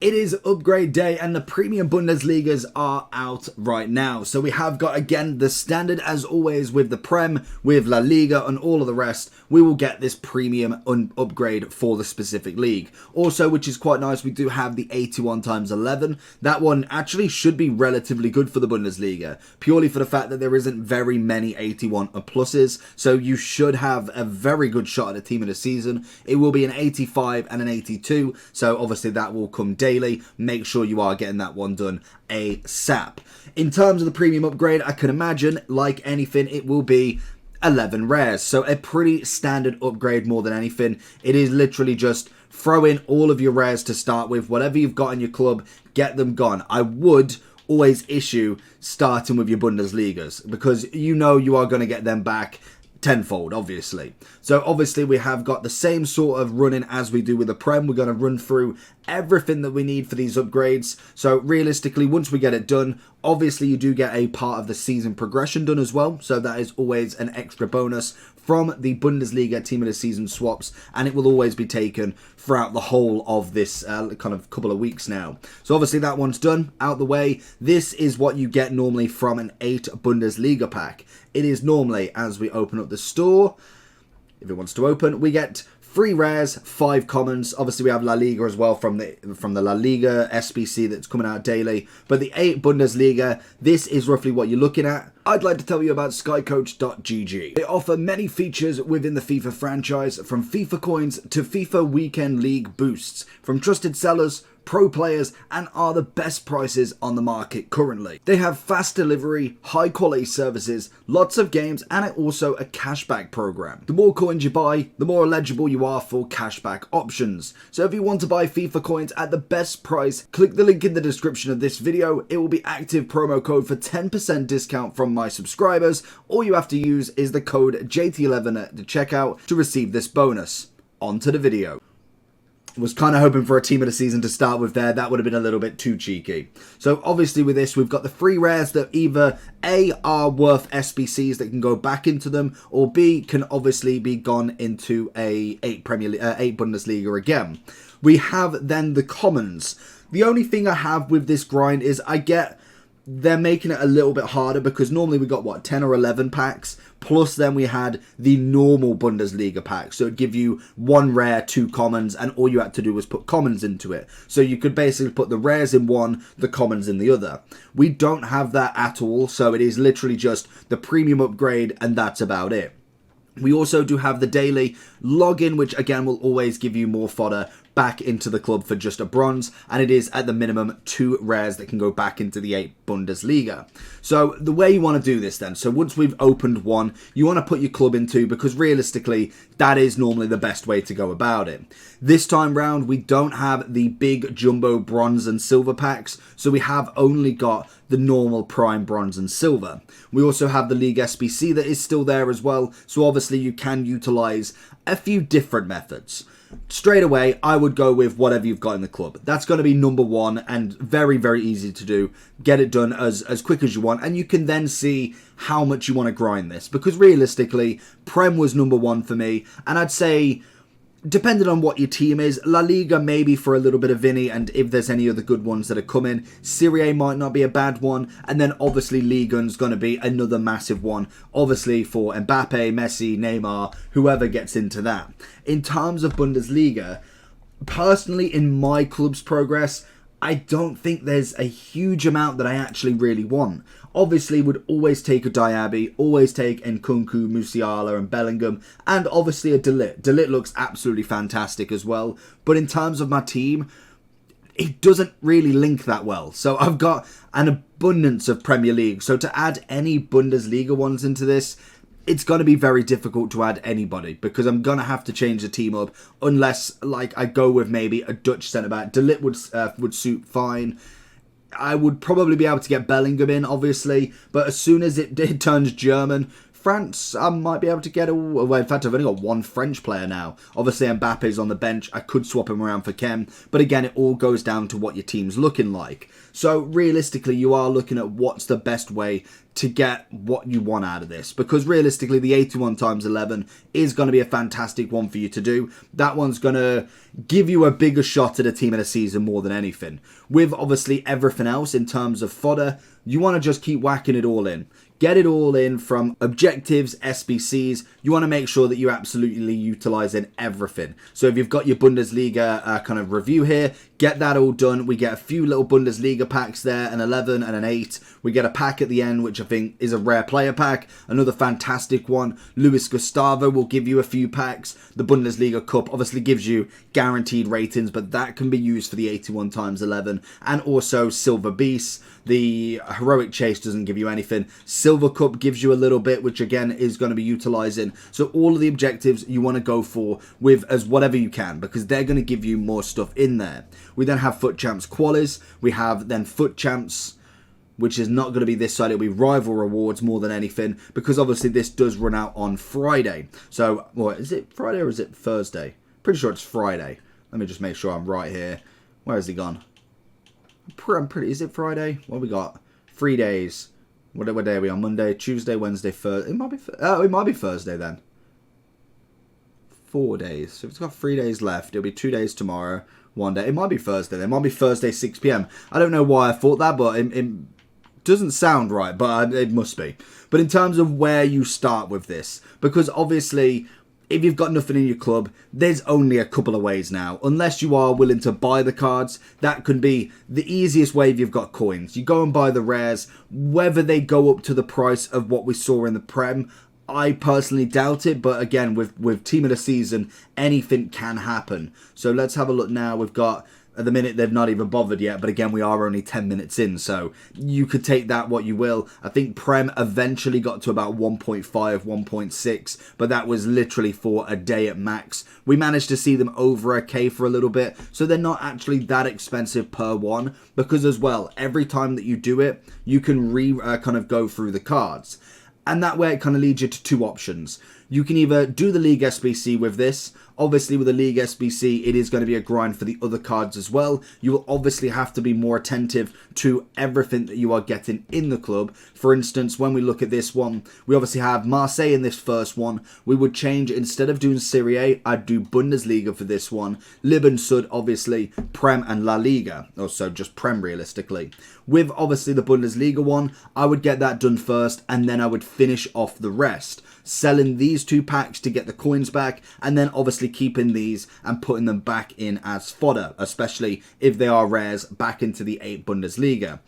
It is upgrade day and the premium Bundesligas are out right now. So we have got, again, the standard as always with the Prem, with La Liga and all of the rest. We will get this premium upgrade for the specific league. Also, which is quite nice, we do have the 81 times 11. That one actually should be relatively good for the Bundesliga, purely for the fact that there isn't very many 81 pluses. So you should have a very good shot at a team of the season. It will be an 85 and an 82. So obviously that will come daily. Make sure you are getting that one done ASAP. In terms of the premium upgrade, I can imagine, like anything, it will be 11 rares. So a pretty standard upgrade more than anything. It is literally just throw in all of your rares to start with. Whatever you've got in your club, get them gone. I would always issue starting with your Bundesligas, because you know you are going to get them back tenfold, obviously. So obviously we have got the same sort of running as we do with the Prem. We're going to run through everything that we need for these upgrades. So realistically, once we get it done, obviously you do get a part of the season progression done as well. So that is always an extra bonus from the Bundesliga team of the season swaps, and it will always be taken throughout the whole of this kind of couple of weeks now. So obviously that one's done, out the way. This is what you get normally from an 8 Bundesliga pack. It is normally, as we open up the store, if it wants to open, we get 3 rares, 5 commons. Obviously, we have La Liga as well from the La Liga SBC that's coming out daily. But the 8 Bundesliga, this is roughly what you're looking at. I'd like to tell you about skycoach.gg. They offer many features within the FIFA franchise, from FIFA coins to FIFA Weekend League boosts, from trusted sellers, pro players, and are the best prices on the market currently. They have fast delivery, high quality services, lots of games, and also a cashback program. The more coins you buy, the more eligible you are for cashback options. So if you want to buy FIFA coins at the best price, click the link in the description of this video. It will be active promo code for 10% discount from my subscribers. All you have to use is the code JT11 at the checkout to receive this bonus. On to the video. Was kind of hoping for a team of the season to start with there. That would have been a little bit too cheeky. So obviously with this, we've got the 3 rares that either A, are worth SBCs that can go back into them, or B, can obviously be gone into a 8 Bundesliga again. We have then the commons. The only thing I have with this grind is they're making it a little bit harder, because normally we got, what, 10 or 11 packs, plus then we had the normal Bundesliga pack. So it'd give you 1 rare, 2 commons, and all you had to do was put commons into it. So you could basically put the rares in one, the commons in the other. We don't have that at all, so it is literally just the premium upgrade, and that's about it. We also do have the daily login, which again will always give you more fodder back into the club for just a bronze, and it is at the minimum 2 rares that can go back into the 8 Bundesliga. So the way you want to do this then, so once we've opened one, you want to put your club into, because realistically that is normally the best way to go about it. This time round we don't have the big jumbo bronze and silver packs, so we have only got the normal prime bronze and silver. We also have the League SBC that is still there as well, so obviously you can utilize a few different methods. Straight away, I would go with whatever you've got in the club. That's going to be number 1 and very, very easy to do. Get it done as quick as you want, and you can then see how much you want to grind this. Because realistically, Prem was number 1 for me, and I'd say, depending on what your team is, La Liga maybe for a little bit of Vinny, and if there's any other good ones that are coming, Serie A might not be a bad one, and then obviously Ligue 1's going to be another massive one, obviously for Mbappe, Messi, Neymar, whoever gets into that. In terms of Bundesliga, personally in my club's progress, I don't think there's a huge amount that I actually really want. Obviously, would always take a Diaby, always take Nkunku, Musiala and Bellingham, and obviously a De Ligt. De Ligt looks absolutely fantastic as well. But in terms of my team, it doesn't really link that well. So I've got an abundance of Premier League. So to add any Bundesliga ones into this, it's going to be very difficult to add anybody, because I'm going to have to change the team up, unless like I go with maybe a Dutch centre-back. De Ligt would suit fine. I would probably be able to get Bellingham in, obviously, but as soon as it turns German, France, I might be able to get well, in fact, I've only got one French player now. Obviously, Mbappe's on the bench. I could swap him around for Kem. But again, it all goes down to what your team's looking like. So realistically, you are looking at what's the best way to get what you want out of this. Because realistically, the 81 times 11 is going to be a fantastic one for you to do. That one's going to give you a bigger shot at a team in a season more than anything. With obviously everything else in terms of fodder, you want to just keep whacking it all in. Get it all in from objectives, SBCs. You want to make sure that you're absolutely utilising everything. So if you've got your Bundesliga kind of review here, get that all done. We get a few little Bundesliga packs there, an 11 and an 8. We get a pack at the end, which I think is a rare player pack. Another fantastic one. Luis Gustavo will give you a few packs. The Bundesliga Cup obviously gives you guaranteed ratings, but that can be used for the 81 times 11. And also Silver Beast. The Heroic Chase doesn't give you anything. Silver Cup gives you a little bit, which again is going to be utilising. So all of the objectives you want to go for with as whatever you can, because they're going to give you more stuff in there. We then have Foot Champs Qualis. We have then Foot Champs, which is not going to be this side. It'll be rival rewards more than anything, because obviously this does run out on Friday. So, what is it, Friday or is it Thursday? Pretty sure it's Friday. Let me just make sure I'm right here. Where has he gone? I'm pretty. Is it Friday? What have we got? 3 days. What day are we on? Monday, Tuesday, Wednesday, Thursday. It might be. Oh, it might be Thursday then. 4 days. So it's got 3 days left. It'll be 2 days tomorrow. 1 day. It might be Thursday. Then. It might be Thursday 6 p.m. I don't know why I thought that, but it doesn't sound right. But it must be. But in terms of where you start with this, because obviously, if you've got nothing in your club, there's only a couple of ways now. Unless you are willing to buy the cards, that could be the easiest way if you've got coins. You go and buy the rares. Whether they go up to the price of what we saw in the Prem, I personally doubt it. But again, with Team of the Season, anything can happen. So let's have a look now. We've got... At the minute, they've not even bothered yet, but again, we are only 10 minutes in, so you could take that what you will. I think Prem eventually got to about 1.5, 1.6, but that was literally for a day at max. We managed to see them over a K for a little bit, so they're not actually that expensive per one, because as well, every time that you do it, you can kind of go through the cards. And that way it kind of leads you to two options. You can either do the League SBC with this. Obviously, with the League SBC, it is going to be a grind for the other cards as well. You will obviously have to be more attentive to everything that you are getting in the club. For instance, when we look at this one, we obviously have Marseille in this first one. We would change, instead of doing Serie A, I'd do Bundesliga for this one. Lib and Sud, obviously, Prem and La Liga. Also, just Prem, realistically. With, obviously, the Bundesliga one, I would get that done first, and then I would finish off the rest. Selling these two packs to get the coins back, and then obviously keeping these and putting them back in as fodder, especially if they are rares, back into the 8 Bundesliga.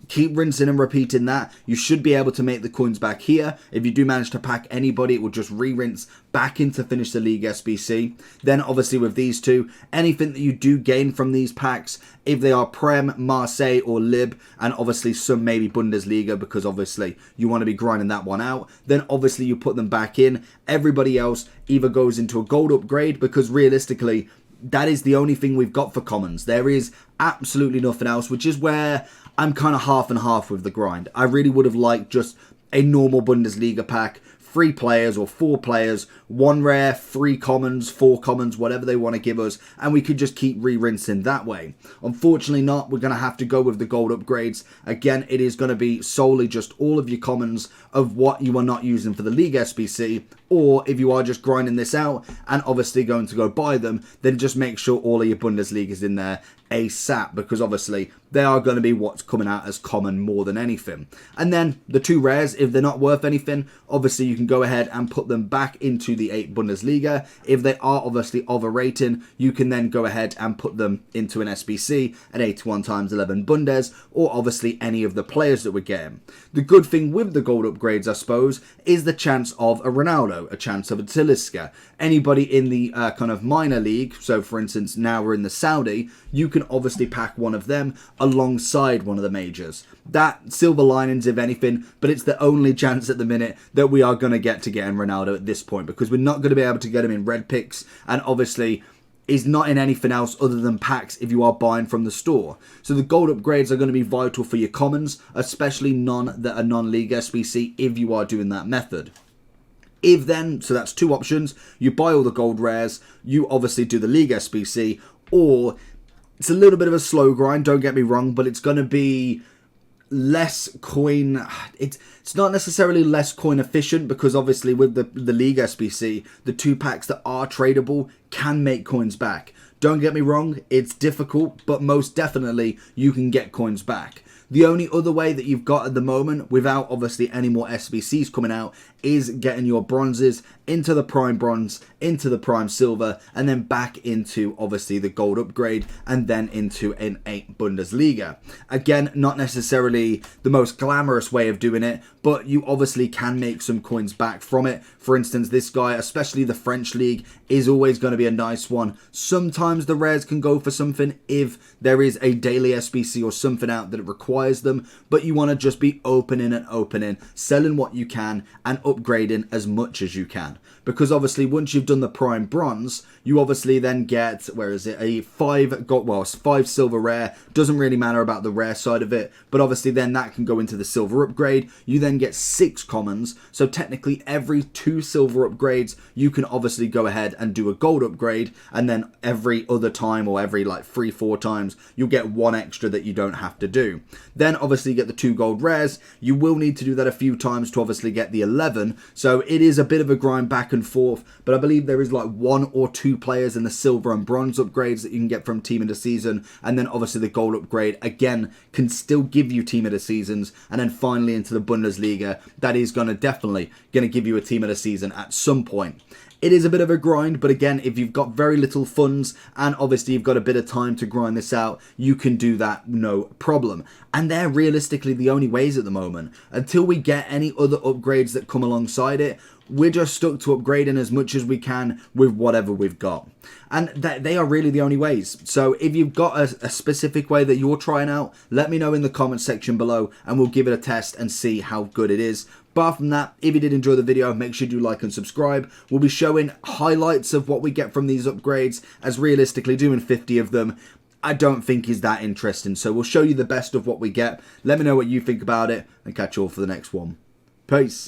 Keep rinsing and repeating that. You should be able to make the coins back here. If you do manage to pack anybody, it will just re-rinse back in to finish the League SBC. Then obviously with these two, anything that you do gain from these packs, if they are Prem, Marseille or Lib, and obviously some maybe Bundesliga, because obviously you want to be grinding that one out, then obviously you put them back in. Everybody else either goes into a gold upgrade, because realistically, that is the only thing we've got for commons. There is absolutely nothing else, which is where I'm kind of half and half with the grind. I really would have liked just a normal Bundesliga pack, 3 players or 4 players, 1 rare, 3 commons, 4 commons, whatever they want to give us, and we could just keep re-rinsing that way. Unfortunately not, we're going to have to go with the gold upgrades. Again, it is going to be solely just all of your commons of what you are not using for the League SBC, or if you are just grinding this out and obviously going to go buy them, then just make sure all of your Bundesliga's in there ASAP, because obviously they are going to be what's coming out as common more than anything. And then the 2 rares, if they're not worth anything, obviously you can go ahead and put them back into the 8 Bundesliga. If they are obviously of a rating, you can then go ahead and put them into an SBC at 81 times 11 Bundes, or obviously any of the players that we're getting. The good thing with the gold upgrades, I suppose, is the chance of a Ronaldo, a chance of a Talisca. Anybody in the kind of minor league, so for instance now we're in the Saudi, you can obviously pack one of them alongside one of the majors. That silver linings, if anything, but it's the only chance at the minute that we are going to get getting Ronaldo at this point, because we're not going to be able to get him in red picks, and obviously is not in anything else other than packs if you are buying from the store. So the gold upgrades are going to be vital for your commons, especially none that are non-league SBC if you are doing that method. If then, so that's two options, you buy all the gold rares, you obviously do the League SBC, or it's a little bit of a slow grind, don't get me wrong, but it's going to be less coin. It's not necessarily less coin efficient, because obviously with the League SBC, the 2 packs that are tradable can make coins back. Don't get me wrong, it's difficult, but most definitely you can get coins back. The only other way that you've got at the moment, without obviously any more SBCs coming out, is getting your bronzes into the prime bronze, into the prime silver, and then back into obviously the gold upgrade, and then into an 8 Bundesliga. Again, not necessarily the most glamorous way of doing it, but you obviously can make some coins back from it. For instance, this guy, especially the French League, is always going to be a nice one. Sometimes the rares can go for something if there is a daily SBC or something out that it requires them, but you want to just be opening and opening, selling what you can, and upgrading as much as you can. Because obviously once you've done the prime bronze, you obviously then get, where is it, a 5 silver rare. Doesn't really matter about the rare side of it, but obviously then that can go into the silver upgrade. You then get 6 commons, so technically every 2 silver upgrades you can obviously go ahead and do a gold upgrade, and then every other time, or every like 3-4 times, you'll get 1 extra that you don't have to do. Then obviously you get the 2 gold rares. You will need to do that a few times to obviously get the 11, so it is a bit of a grind back and forth, but I believe there is like 1 or 2 players in the silver and bronze upgrades that you can get from team of the season, and then obviously the gold upgrade again can still give you team of the seasons, and then finally into the Bundesliga, that is definitely gonna give you a team of the season at some point. It is a bit of a grind, but again, if you've got very little funds and obviously you've got a bit of time to grind this out, you can do that no problem. And they're realistically the only ways at the moment. Until we get any other upgrades that come alongside it, we're just stuck to upgrading as much as we can with whatever we've got. And they are really the only ways. So if you've got a specific way that you're trying out, let me know in the comment section below and we'll give it a test and see how good it is. Apart from that, if you did enjoy the video, make sure you do like and subscribe. We'll be showing highlights of what we get from these upgrades, as realistically doing 50 of them I don't think is that interesting. So we'll show you the best of what we get. Let me know what you think about it, and catch you all for the next one. Peace.